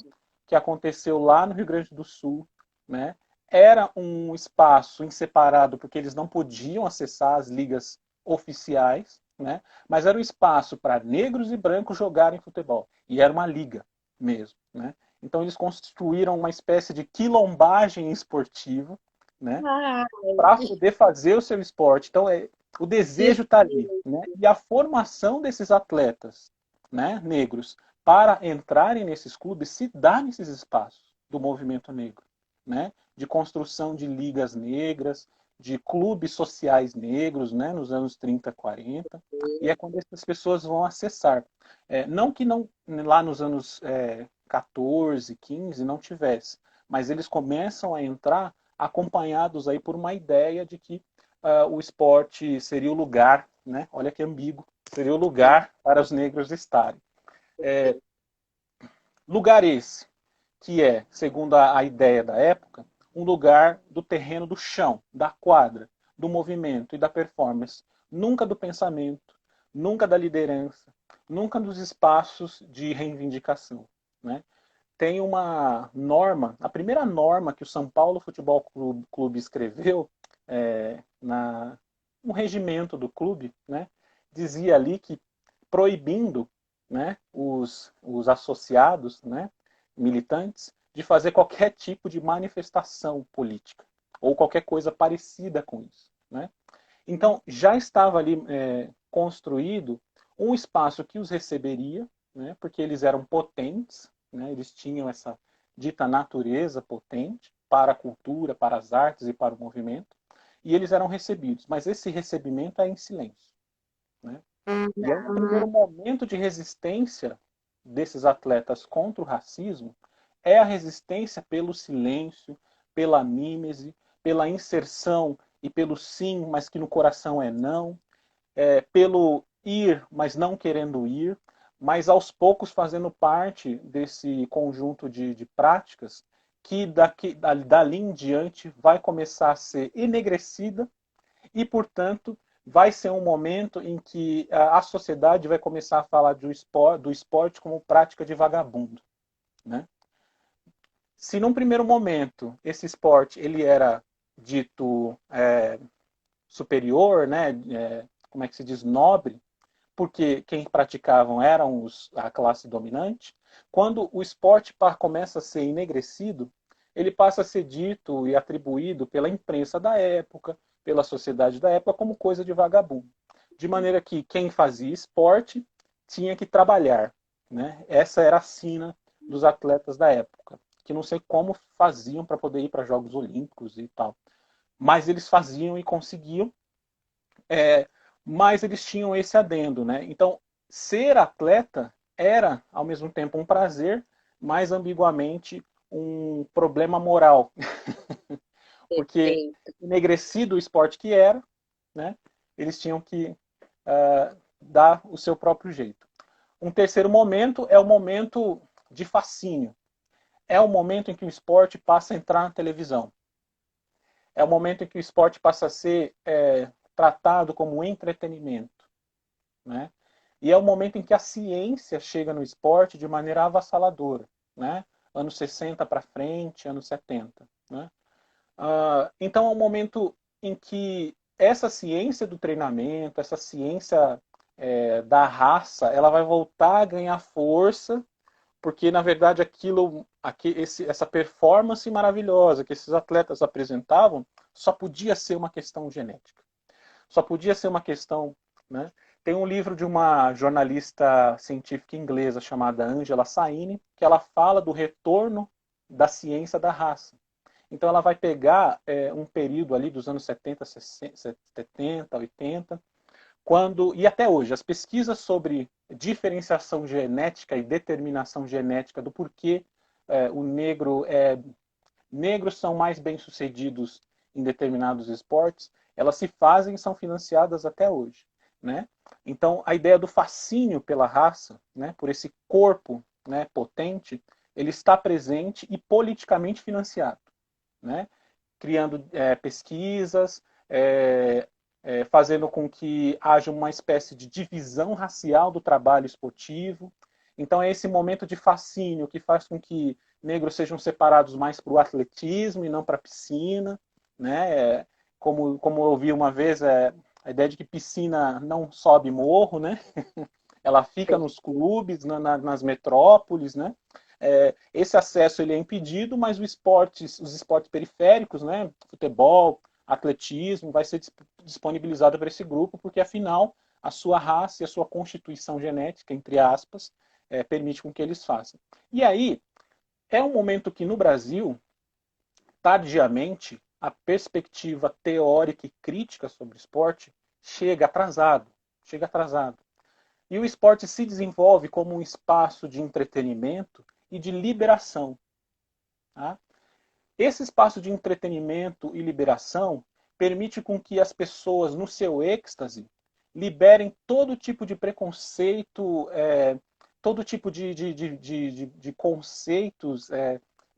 que aconteceu lá no Rio Grande do Sul, né, era um espaço inseparado porque eles não podiam acessar as ligas oficiais, né, mas era um espaço para negros e brancos jogarem futebol. E era uma liga mesmo. Né? Então eles construíram uma espécie de quilombagem esportiva, né, para poder fazer o seu esporte. Então o desejo está ali. Né? E a formação desses atletas, né, negros para entrarem nesses clubes se dá nesses espaços do movimento negro, né? De construção de ligas negras, de clubes sociais negros, né? Nos anos 30, 40. E é quando essas pessoas vão acessar. Não que não lá nos anos 14, 15 não tivesse, mas eles começam a entrar acompanhados aí por uma ideia de que o esporte seria o lugar, né? Olha que ambíguo, seria o lugar para os negros estarem. Lugar esse que é, segundo a ideia da época, um lugar do terreno do chão, da quadra, do movimento e da performance, nunca do pensamento, nunca da liderança, nunca dos espaços de reivindicação. Né? Tem uma norma, a primeira norma que o São Paulo Futebol Clube escreveu no regimento do clube, né, dizia ali que proibindo, né, os associados, né, militantes, de fazer qualquer tipo de manifestação política ou qualquer coisa parecida com isso. Né? Então já estava ali construído um espaço que os receberia, né, porque eles eram potentes, né, eles tinham essa dita natureza potente para a cultura, para as artes e para o movimento, e eles eram recebidos, mas esse recebimento é em silêncio. Né? E aí, no primeiro momento de resistência desses atletas contra o racismo, é a resistência pelo silêncio, pela mímese, pela inserção e pelo sim, mas que no coração é não, pelo ir, mas não querendo ir, mas aos poucos fazendo parte desse conjunto de práticas que dali em diante vai começar a ser enegrecida e, portanto, vai ser um momento em que a sociedade vai começar a falar do esporte como prática de vagabundo. Né? Se num primeiro momento esse esporte ele era dito superior, né, como é que se diz, nobre, porque quem praticavam eram a classe dominante, quando o esporte começa a ser enegrecido, ele passa a ser dito e atribuído pela imprensa da época, pela sociedade da época, como coisa de vagabundo. De maneira que quem fazia esporte tinha que trabalhar. Né? Essa era a sina dos atletas da época, que não sei como faziam para poder ir para Jogos Olímpicos e tal. Mas eles faziam e conseguiam, mas eles tinham esse adendo. Né? Então, ser atleta era, ao mesmo tempo, um prazer, mas ambiguamente um problema moral. Porque, enegrecido o esporte que era, né, eles tinham que dar o seu próprio jeito. Um terceiro momento é o momento de fascínio. É o momento em que o esporte passa a entrar na televisão. É o momento em que o esporte passa a ser tratado como entretenimento. Né? E é o momento em que a ciência chega no esporte de maneira avassaladora. Né? Anos 60 para frente, anos 70. Né? Então é um momento em que essa ciência do treinamento, essa ciência da raça, ela vai voltar a ganhar força, porque na verdade essa performance maravilhosa que esses atletas apresentavam só podia ser uma questão genética, só podia ser uma questão, né? Tem um livro de uma jornalista científica inglesa chamada Angela Saini, que ela fala do retorno da ciência da raça. Então ela vai pegar um período ali dos anos 70, 70, 80, e até hoje, as pesquisas sobre diferenciação genética e determinação genética do porquê negros são mais bem-sucedidos em determinados esportes, elas se fazem e são financiadas até hoje, né? Então, a ideia do fascínio pela raça, né, por esse corpo, né, potente, ele está presente e politicamente financiado, né? Criando pesquisas, fazendo com que haja uma espécie de divisão racial do trabalho esportivo. Então é esse momento de fascínio que faz com que negros sejam separados mais para o atletismo e não para a piscina, né? Como eu ouvi uma vez, a ideia de que piscina não sobe morro, né? Ela fica nos clubes, nas metrópoles, né? Esse acesso ele é impedido, mas os esportes periféricos, né? Futebol, atletismo, vai ser disponibilizado para esse grupo, porque afinal a sua raça e a sua constituição genética, entre aspas, permite com que eles façam. E aí, é um momento que no Brasil, tardiamente, a perspectiva teórica e crítica sobre o esporte chega atrasado. Chega atrasado. E o esporte se desenvolve como um espaço de entretenimento e de liberação. Tá? Esse espaço de entretenimento e liberação permite com que as pessoas, no seu êxtase, liberem todo tipo de preconceito, todo tipo de conceitos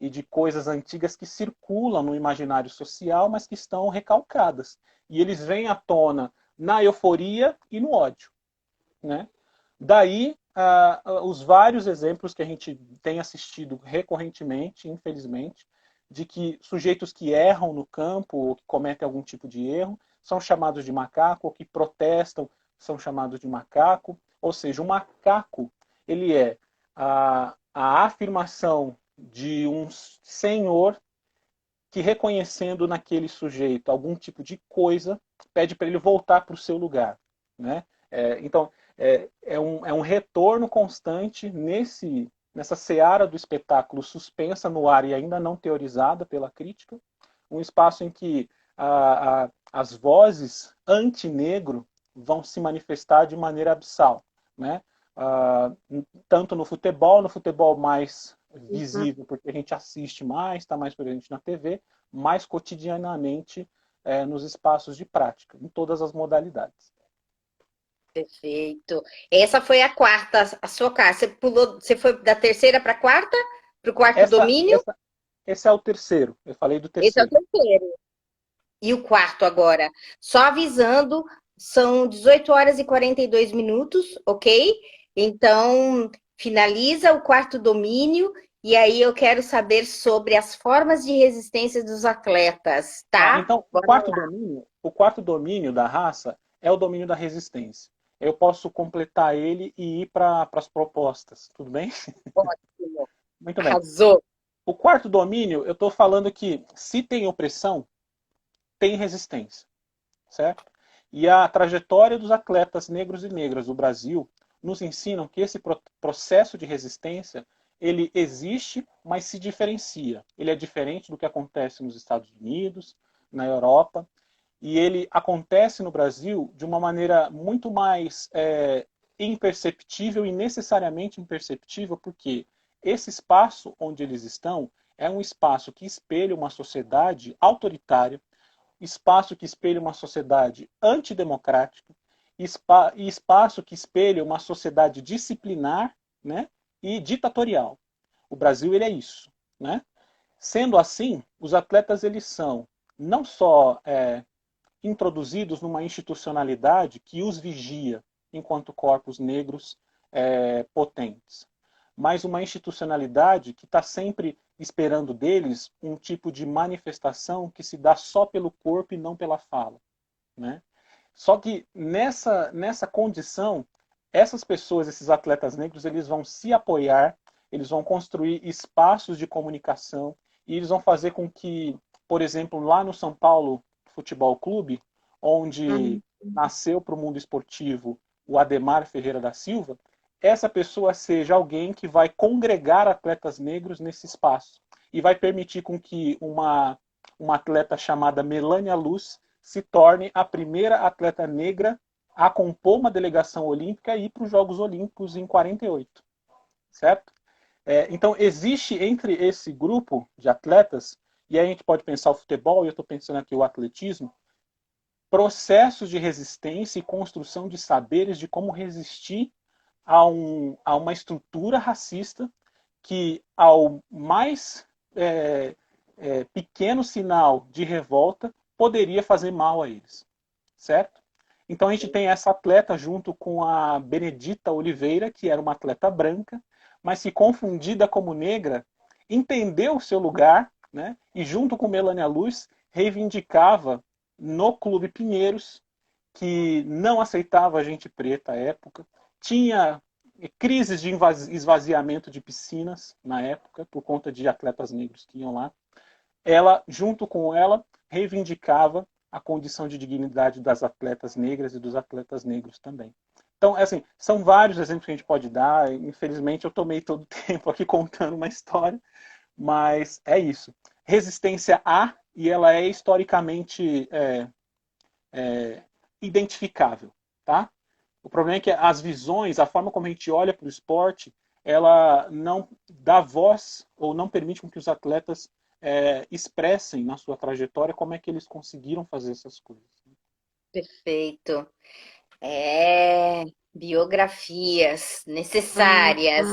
e de coisas antigas que circulam no imaginário social, mas que estão recalcadas. E eles vêm à tona na euforia e no ódio, né? Daí, os vários exemplos que a gente tem assistido recorrentemente, infelizmente, de que sujeitos que erram no campo ou que cometem algum tipo de erro são chamados de macaco, ou que protestam são chamados de macaco. Ou seja, o macaco ele é a afirmação de um senhor que, reconhecendo naquele sujeito algum tipo de coisa, pede para ele voltar para o seu lugar, né? Então, é um retorno constante nessa seara do espetáculo suspensa no ar e ainda não teorizada pela crítica, um espaço em que as vozes anti-negro vão se manifestar de maneira abissal, né? Tanto no futebol mais visível, porque a gente assiste mais, está mais presente na TV, mais cotidianamente nos espaços de prática, em todas as modalidades. Perfeito. Essa foi a quarta, a sua quarta. Você pulou, você foi da terceira para a quarta? Para o quarto domínio? Esse é o terceiro. Eu falei do Esse é o terceiro. terceiro. E o quarto agora? Só avisando, são 18 horas e 42 minutos, ok? Então, finaliza o quarto domínio e aí eu quero saber sobre as formas de resistência dos atletas, tá? Então, o quarto domínio da raça é o domínio da resistência. Eu posso completar ele e ir para as propostas, tudo bem? Ótimo. Muito bem. Arrasou. O quarto domínio, eu estou falando que se tem opressão, tem resistência, certo? E a trajetória dos atletas negros e negras do Brasil nos ensinam que esse processo de resistência ele existe, mas se diferencia. Ele é diferente do que acontece nos Estados Unidos, na Europa, e ele acontece no Brasil de uma maneira muito mais imperceptível e necessariamente imperceptível, porque esse espaço onde eles estão é um espaço que espelha uma sociedade autoritária, espaço que espelha uma sociedade antidemocrática, e espaço que espelha uma sociedade disciplinar, né, e ditatorial. O Brasil ele é isso, né? Sendo assim, os atletas eles são não só introduzidos numa institucionalidade que os vigia enquanto corpos negros potentes, mas uma institucionalidade que está sempre esperando deles um tipo de manifestação que se dá só pelo corpo e não pela fala, né? Só que nessa condição, essas pessoas, esses atletas negros, eles vão se apoiar, eles vão construir espaços de comunicação e eles vão fazer com que, por exemplo, lá no São Paulo Futebol Clube, onde nasceu para o mundo esportivo o Ademar Ferreira da Silva, essa pessoa seja alguém que vai congregar atletas negros nesse espaço e vai permitir com que uma atleta chamada Melânia Luz se torne a primeira atleta negra a compor uma delegação olímpica e ir para os Jogos Olímpicos em 48, certo? Então, existe entre esse grupo de atletas, e aí a gente pode pensar o futebol, e eu estou pensando aqui o atletismo, processos de resistência e construção de saberes de como resistir a uma estrutura racista que, ao mais pequeno sinal de revolta, poderia fazer mal a eles, certo? Então a gente tem essa atleta junto com a Benedita Oliveira, que era uma atleta branca, mas que confundida como negra, entendeu o seu lugar, né? E junto com Melânia Luz, reivindicava no Clube Pinheiros, que não aceitava gente preta à época, tinha crises de esvaziamento de piscinas na época, por conta de atletas negros que iam lá. Ela, junto com ela, reivindicava a condição de dignidade das atletas negras e dos atletas negros também. Então, assim, são vários exemplos que a gente pode dar. Infelizmente, eu tomei todo o tempo aqui contando uma história, mas é isso. Resistência há, e ela é historicamente identificável, tá? O problema é que as visões, a forma como a gente olha para o esporte, ela não dá voz ou não permite com que os atletas expressem na sua trajetória como é que eles conseguiram fazer essas coisas. Perfeito. Biografias necessárias.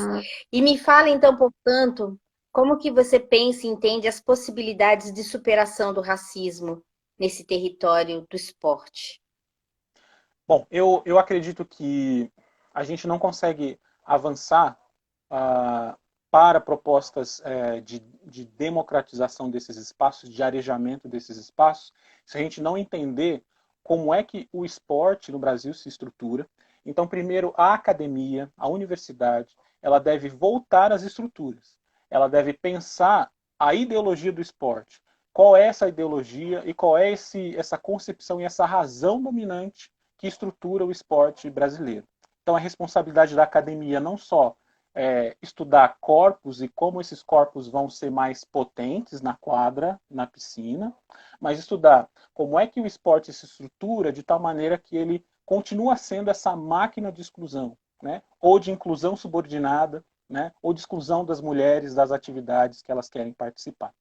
E me fala então, portanto, como que você pensa e entende as possibilidades de superação do racismo nesse território do esporte? Bom, eu acredito que a gente não consegue avançar para propostas de democratização desses espaços, de arejamento desses espaços, se a gente não entender como é que o esporte no Brasil se estrutura. Então, primeiro, a academia, a universidade, ela deve voltar às estruturas. Ela deve pensar a ideologia do esporte. Qual é essa ideologia e qual é essa concepção e essa razão dominante que estrutura o esporte brasileiro. Então, a responsabilidade da academia não só estudar corpos e como esses corpos vão ser mais potentes na quadra, na piscina, mas estudar como é que o esporte se estrutura de tal maneira que ele continua sendo essa máquina de exclusão, né? Ou de inclusão subordinada, né? Ou de exclusão das mulheres das atividades que elas querem participar.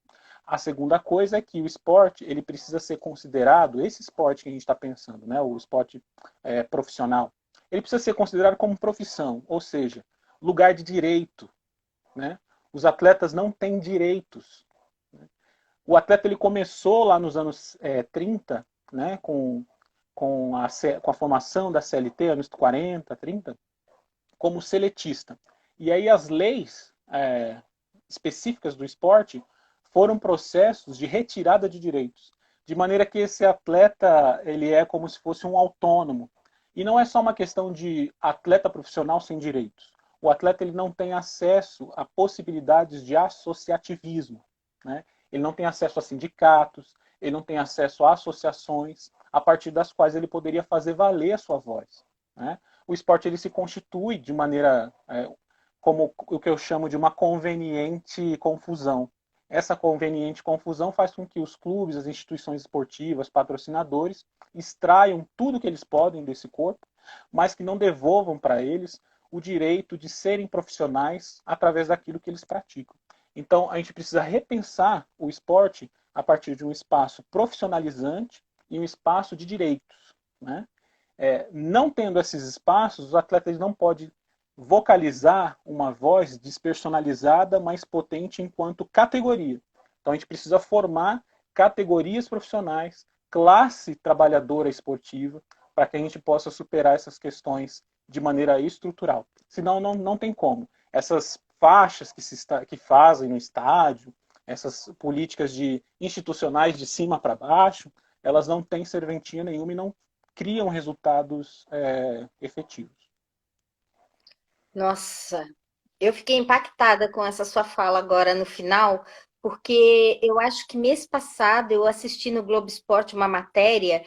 A segunda coisa é que o esporte ele precisa ser considerado, esse esporte que a gente está pensando, né, o esporte profissional, ele precisa ser considerado como profissão, ou seja, lugar de direito. Né? Os atletas não têm direitos. Né? O atleta ele começou lá nos anos 30, né, com a formação da CLT, anos 40, 30, como seletista. E aí as leis específicas do esporte foram processos de retirada de direitos, de maneira que esse atleta ele é como se fosse um autônomo. E não é só uma questão de atleta profissional sem direitos. O atleta ele não tem acesso a possibilidades de associativismo. Né? Ele não tem acesso a sindicatos, ele não tem acesso a associações, a partir das quais ele poderia fazer valer a sua voz. Né? O esporte ele se constitui de maneira, como o que eu chamo de uma conveniente confusão. Essa conveniente confusão faz com que os clubes, as instituições esportivas, patrocinadores, extraiam tudo que eles podem desse corpo, mas que não devolvam para eles o direito de serem profissionais através daquilo que eles praticam. Então, a gente precisa repensar o esporte a partir de um espaço profissionalizante e um espaço de direitos. Né? Não tendo esses espaços, os atletas não podem vocalizar uma voz despersonalizada, mas potente enquanto categoria. Então a gente precisa formar categorias profissionais, classe trabalhadora esportiva, para que a gente possa superar essas questões de maneira estrutural. Senão não tem como. Essas faixas que fazem no estádio, essas políticas institucionais de cima para baixo, elas não têm serventia nenhuma e não criam resultados efetivos. Nossa, eu fiquei impactada com essa sua fala agora no final, porque eu acho que mês passado eu assisti no Globo Esporte uma matéria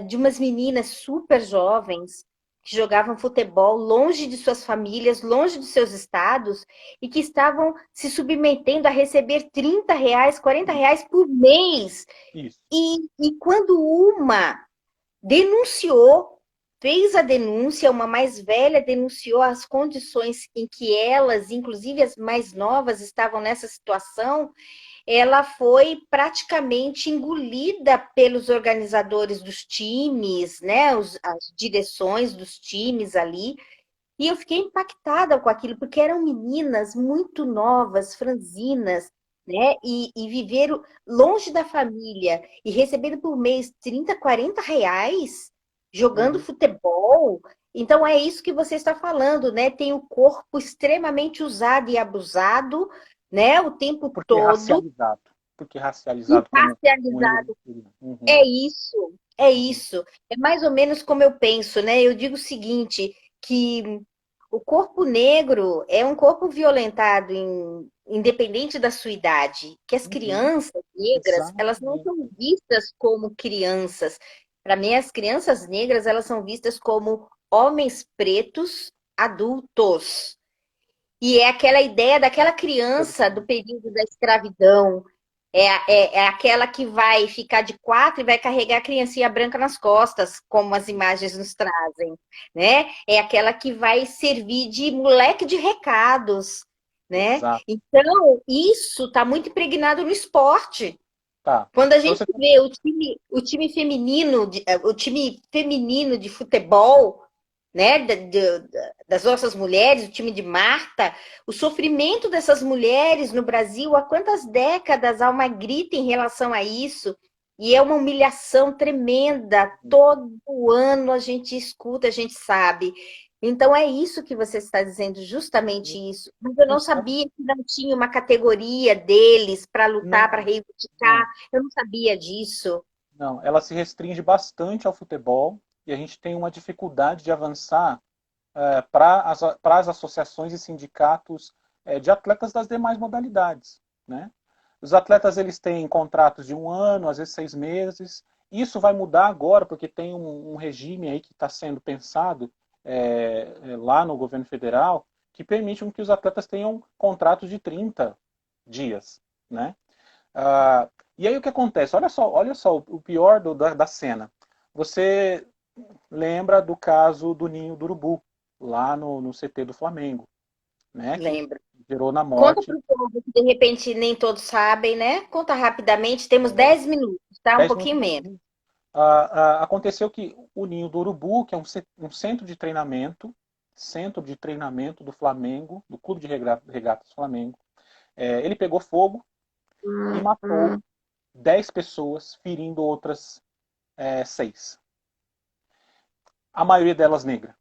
de umas meninas super jovens que jogavam futebol longe de suas famílias, longe dos seus estados, e que estavam se submetendo a receber R$ 30, R$ 40 por mês. Isso. E quando uma denunciou, fez a denúncia, uma mais velha denunciou as condições em que elas, inclusive as mais novas, estavam nessa situação, ela foi praticamente engolida pelos organizadores dos times, né, as direções dos times ali, e eu fiquei impactada com aquilo, porque eram meninas muito novas, franzinas, né? E viveram longe da família e recebendo por mês R$ 30, R$ 40 jogando Uhum. futebol. Então é isso que você está falando, né? Tem o corpo extremamente usado e abusado, né? O tempo Porque todo racializado. Porque e racializado como um parcializado. elemento. Uhum. É isso, é Uhum. isso. É mais ou menos como eu penso, né? Eu digo o seguinte, que o corpo negro é um corpo violentado independente da sua idade, que as Uhum. crianças negras, elas não Exatamente. são vistas como crianças. Para mim, as crianças negras, elas são vistas como homens pretos adultos. E é aquela ideia daquela criança do período da escravidão, é aquela que vai ficar de quatro e vai carregar a criancinha branca nas costas, como as imagens nos trazem, né? É aquela que vai servir de moleque de recados, né? Exato. Então, isso está muito impregnado no esporte. Tá. Quando a Pra gente você ter- vê o time feminino de futebol, né, das nossas mulheres, o time de Marta, o sofrimento dessas mulheres no Brasil, há quantas décadas há uma grita em relação a isso, e é uma humilhação tremenda. Todo ano a gente escuta, a gente sabe. Então é isso que você está dizendo, justamente isso. Mas eu não isso, sabia que não tinha uma categoria deles para lutar, para não, reivindicar. não. Eu não sabia disso. Não, ela se restringe bastante ao futebol e a gente tem uma dificuldade de avançar para as associações e sindicatos de atletas das demais modalidades, né? Os atletas eles têm contratos de 1 ano, às vezes 6 meses. Isso vai mudar agora porque tem um regime aí que está sendo pensado lá no governo federal que permite que os atletas tenham contratos de 30 dias, né? E aí o que acontece? Olha só o pior da cena. Você lembra do caso do Ninho do Urubu, lá no CT do Flamengo, né? Que Lembro. gerou na Conta morte para o povo que de repente nem todos sabem, né? Conta rapidamente, temos 10 minutos, tá? Um 10 pouquinho minutos. menos. Aconteceu que o Ninho do Urubu, que é um centro de treinamento do Flamengo, do Clube de Regatas Flamengo, ele pegou fogo e matou 10 pessoas, ferindo outras 6. A maioria delas negra.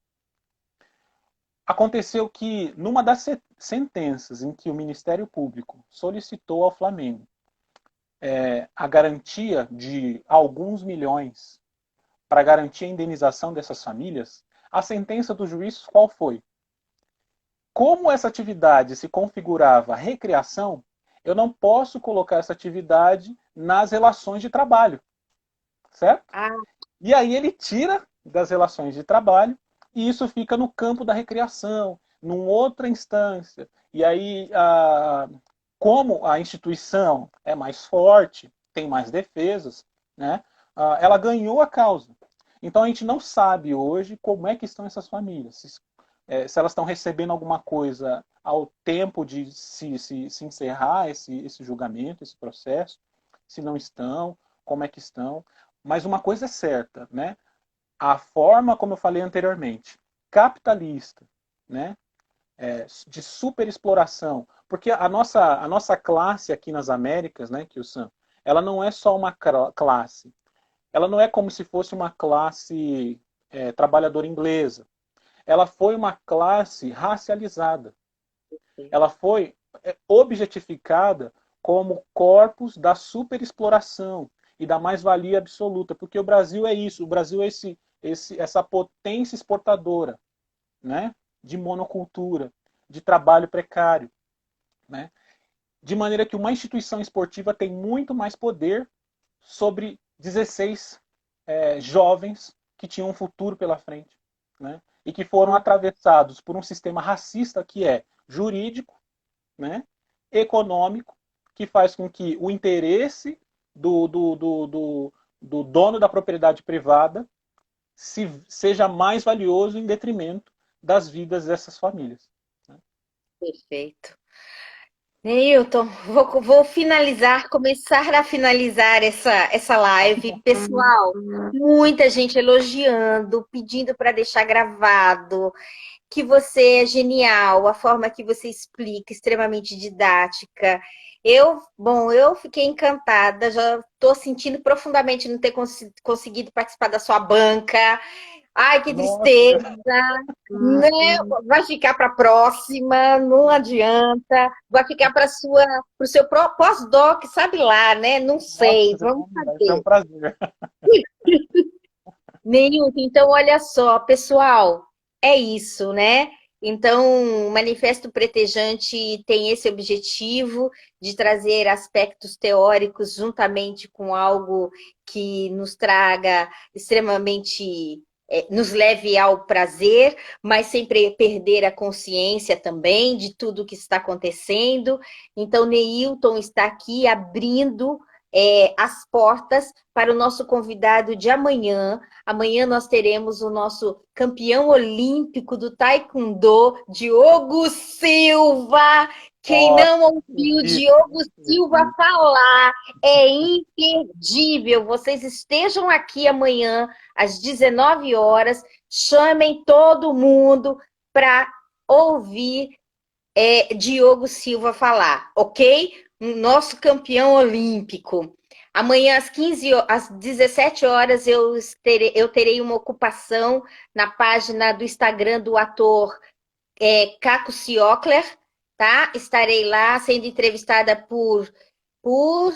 Aconteceu que, numa das sentenças em que o Ministério Público solicitou ao Flamengo a garantia de alguns milhões para garantir a indenização dessas famílias, a sentença do juiz qual foi? Como essa atividade se configurava recreação, eu não posso colocar essa atividade nas relações de trabalho, certo? Ah, E aí ele tira das relações de trabalho e isso fica no campo da recreação, numa outra instância. E aí, como a instituição é mais forte, tem mais defesas, né, ela ganhou a causa. Então a gente não sabe hoje como é que estão essas famílias. Se elas estão recebendo alguma coisa ao tempo de se encerrar esse julgamento, esse processo, se não estão, como é que estão. Mas uma coisa é certa, né? A forma, como eu falei anteriormente, capitalista, né? De superexploração. Porque a nossa classe aqui nas Américas, né, Kyo-san, ela não é só uma classe. Ela não é como se fosse uma classe trabalhadora inglesa. Ela foi uma classe racializada. Ela foi objetificada como corpos da superexploração e da mais-valia absoluta, porque o Brasil é isso, o Brasil é essa potência exportadora, né, de monocultura, de trabalho precário, né, de maneira que uma instituição esportiva tem muito mais poder sobre 16 jovens que tinham um futuro pela frente, né, e que foram atravessados por um sistema racista que é jurídico, né, econômico, que faz com que o interesse do dono da propriedade privada seja mais valioso em detrimento das vidas dessas famílias. Perfeito. Neilton, vou finalizar, começar a finalizar essa live. Pessoal, muita gente elogiando, pedindo para deixar gravado, que você é genial, a forma que você explica, extremamente didática. Eu fiquei encantada, já estou sentindo profundamente não ter conseguido participar da sua banca. Ai, que tristeza, né? Vai ficar para a próxima, não adianta. Vai ficar para o seu pós-doc, sabe lá, né? Não sei, vamos É um saber. prazer. Neilton, então olha só, pessoal, é isso, né? Então, o Manifesto Pretejante tem esse objetivo de trazer aspectos teóricos juntamente com algo que nos traga extremamente, nos leve ao prazer, mas sem perder a consciência também de tudo que está acontecendo. Então, Neilton está aqui abrindo as portas para o nosso convidado de amanhã. Amanhã nós teremos o nosso campeão olímpico do Taekwondo, Diogo Silva. Quem não ouviu Diogo Silva falar é imperdível. Vocês estejam aqui amanhã às 19 horas. Chamem todo mundo para ouvir Diogo Silva falar, ok? Nosso campeão olímpico. Amanhã, às 17 horas, eu terei uma ocupação na página do Instagram do ator Caco Ciocler, tá? Estarei lá sendo entrevistada por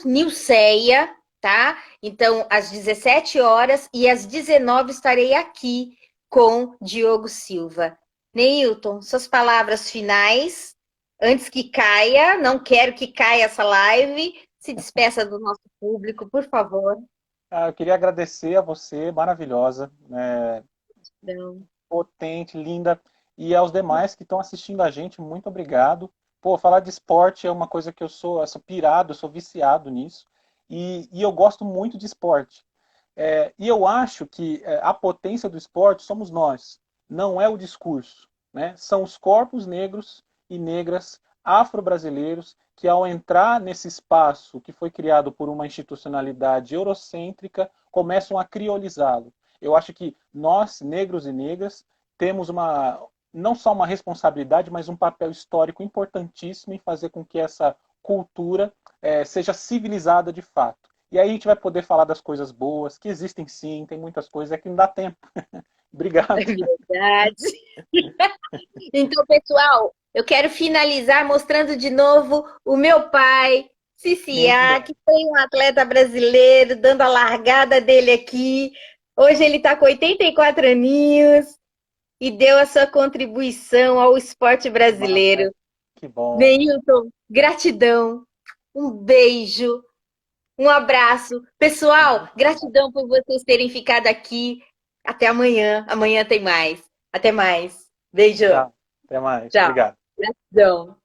Nilceia, tá? Então, às 17 horas e às 19 estarei aqui com Diogo Silva. Neilton, suas palavras finais, antes que caia, não quero que caia essa live, se despeça do nosso público, por favor. Eu queria agradecer a você, maravilhosa, Não. potente, linda, e aos demais que estão assistindo a gente, muito obrigado. Pô, falar de esporte é uma coisa que eu sou pirado, eu sou viciado nisso, e eu gosto muito de esporte. E eu acho que a potência do esporte somos nós, não é o discurso, né? São os corpos negros e negras afro-brasileiros que, ao entrar nesse espaço que foi criado por uma institucionalidade eurocêntrica, começam a criolizá-lo. Eu acho que nós, negros e negras, temos não só uma responsabilidade, mas um papel histórico importantíssimo em fazer com que essa cultura seja civilizada de fato. E aí a gente vai poder falar das coisas boas, que existem sim, tem muitas coisas, é que não dá tempo. Obrigado. É verdade. Então, pessoal, eu quero finalizar mostrando de novo o meu pai, Ciciá, que foi um atleta brasileiro, dando a largada dele aqui. Hoje ele está com 84 aninhos e deu a sua contribuição ao esporte brasileiro. Que bom. Neilton, gratidão, um beijo, um abraço. Pessoal, gratidão por vocês terem ficado aqui. Até amanhã. Amanhã tem mais. Até mais. Beijo. Tchau. Até mais. Tchau. Obrigado. Gratidão.